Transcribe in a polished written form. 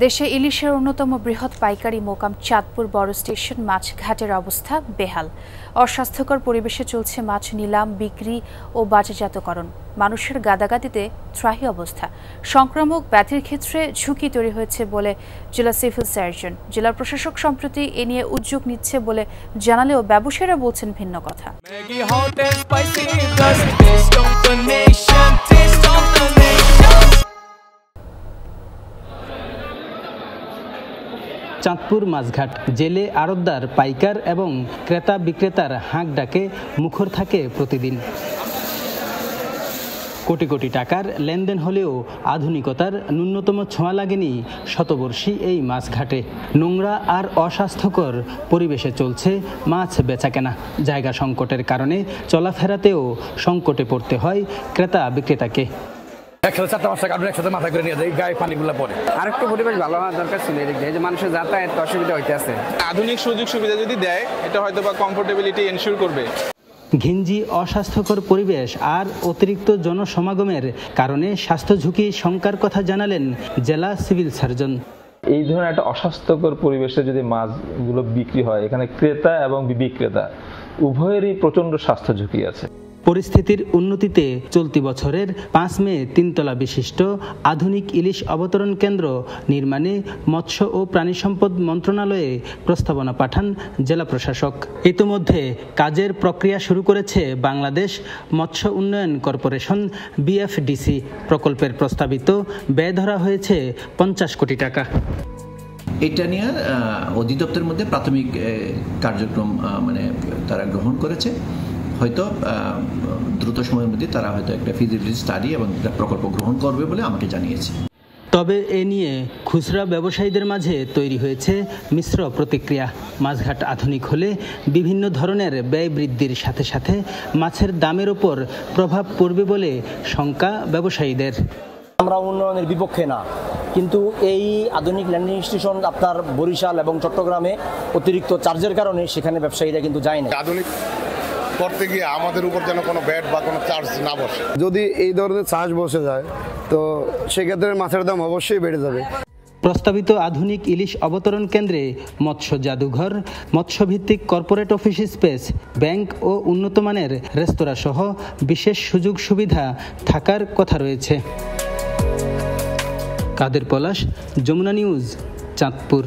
দেশে ইলিশের অন্যতম বৃহৎ পাইকারি মোকাম চাঁদপুর বড় স্টেশন মাছ ঘাটের অবস্থা বেহাল। অস্বাস্থ্যকর পরিবেশে চলছে মাছ নিলাম, বিক্রি ও বাজারজাতকরণ। মানুষের গাদাগাদিতে ত্রাহি অবস্থা। সংক্রামক ব্যাধির ক্ষেত্রে ঝুঁকি তৈরি হয়েছে বলে জেলা সিভিল সার্জন। জেলা প্রশাসক সম্প্রতি এ নিয়ে উদ্যোগ নিচ্ছে বলে জানালেও ব্যবসায়ীরা বলছেন ভিন্ন কথা। চাঁদপুর মাছঘাট জেলে আড়তদার, পাইকার এবং ক্রেতা বিক্রেতার হাঁক ডাকে মুখর থাকে প্রতিদিন। কোটি কোটি টাকার লেনদেন হলেও আধুনিকতার ন্যূনতম ছোঁয়া লাগেনি শতবর্ষী এই মাছঘাটে। নোংরা আর অস্বাস্থ্যকর পরিবেশে চলছে মাছ বেচাকেনা। জায়গা সংকটের কারণে চলাফেরাতেও সংকটে পড়তে হয় ক্রেতা বিক্রেতাকে। আরেকটু পরিবেশ ভালো হওয়ার দরকার ছিল, যে মানুষের যাতায়াত অসুবিধা হইতে আছে। আধুনিক সুযোগ সুবিধা যদি দেয়, এটা হয়তো বা কমফোর্টেবিলিটি এনশিওর করবে। ঘিঞ্জি, অস্বাস্থ্যকর পরিবেশ আর অতিরিক্ত জনসমাগমের কারণে স্বাস্থ্য ঝুঁকি শঙ্কার কথা জানালেন জেলা সিভিল সার্জন। এই ধরনের একটা অস্বাস্থ্যকর পরিবেশে যদি মাছগুলো বিক্রি হয়, এখানে ক্রেতা এবং বিক্রেতা উভয়েরই প্রচন্ড স্বাস্থ্য ঝুঁকি আছে। পরিস্থিতির উন্নতিতে চলতি বছরের ৫ মে ৩ তলা বিশিষ্ট আধুনিক ইলিশ অবতরণ কেন্দ্র নির্মাণে মৎস্য ও প্রাণী সম্পদ মন্ত্রণালয়ে প্রস্তাবনা পাঠান জেলা প্রশাসক। ইতিমধ্যে কাজের প্রক্রিয়া শুরু করেছে বাংলাদেশ মৎস্য উন্নয়ন কর্পোরেশন BFDC। প্রকল্পের প্রস্তাবিত ব্যয় ধরা হয়েছে ৫০ কোটি টাকা। এটা নিয়ে অধিদপ্তরের মধ্যে প্রাথমিক কার্যক্রম তারা গ্রহণ করেছে। হয়তো দ্রুত সময়ের মধ্যে তারা হয়তো একটা ফিজিবিলিটি স্টাডি এবং একটা প্রকল্প গ্রহণ করবে বলে আমাকে জানিয়েছে। তবে এ নিয়ে খুচরা ব্যবসায়ীদের মাঝে তৈরি হয়েছে মিশ্র প্রতিক্রিয়া। মাছঘাট আধুনিক হলে বিভিন্ন ধরনের ব্যয় বৃদ্ধির সাথে সাথে মাছের দামের ওপর প্রভাব পড়বে বলে শঙ্কা ব্যবসায়ীদের। আমরা উন্নয়নের বিপক্ষে না, কিন্তু এই আধুনিক ল্যান্ডিং স্টেশন আপনার বরিশাল এবং চট্টগ্রামে অতিরিক্ত চার্জের কারণে সেখানে ব্যবসায়ীরা কিন্তু যায় না। আধুনিক করতে গিয়ে আমাদের উপর যেন কোনো ব্যাট বা কোনো চার্জ না বসে। যদি এই ধরনের চার্জ বসে যায় তো সেক্ষেত্রে মাছের দাম অবশ্যই বেড়ে যাবে। প্রস্তাবিত আধুনিক ইলিশ অবতরণ কেন্দ্রে মৎস্য জাদুঘর, মৎস্যভিত্তিক কর্পোরেট অফিস স্পেস, ব্যাংক ও উন্নতমানের রেস্তোরাঁ সহ বিশেষ সুযোগ সুবিধা থাকার কথা রয়েছে। কাদের পলাশ, যমুনা নিউজ, চাঁদপুর।